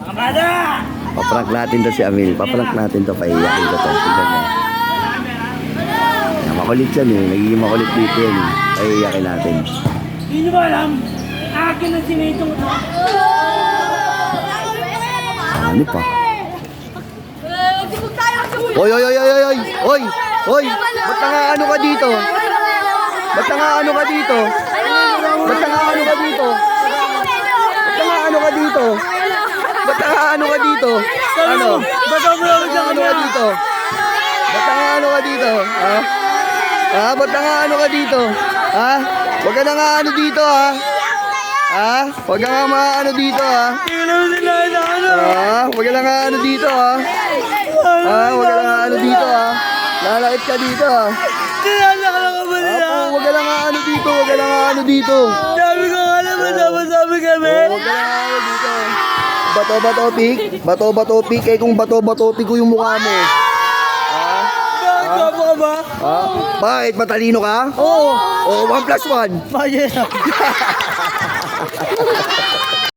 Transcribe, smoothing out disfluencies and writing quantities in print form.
Paprank natin to si Amil. Paprank natin to. Paiyakin ko to. Tignan mo. Makulit yan eh. Nagiging makulit dito yan eh. Paiyakin natin. Hindi nyo ba alam? Akin ang sinitong ito. Ano pa? Oy, oy, oy, oy, oy, oy, oy, oy, ba't ano ka dito? Ba't ano ka dito? Ba't ano ka dito? Ba't ano ka dito? Ba't ano ka dito? Ano? Ba't ano ka dito? Ba't ano ka dito? Ha? Ha? Ba't ano ka dito? Ha? Huwag ka na nga ano dito ha? Ha? Huwag ka nga maano dito ha? Ha? Huwag ka na nga ano dito ha? Ah, wag ka lang ano dito ah. Lalakit ka dito ah. Huwag ka lang ano dito, wag ka lang ano dito. Sabi ko nga naman, sabi kami. Huwag ka lang ano dito. Bato-batopik? Bato-batopik? Eh kung bato-batopik ko yung mukha mo. Bakit gwapo ka ba? Ha? Bakit? Matalino ka? Oo. Oo, 1+1. Bakit?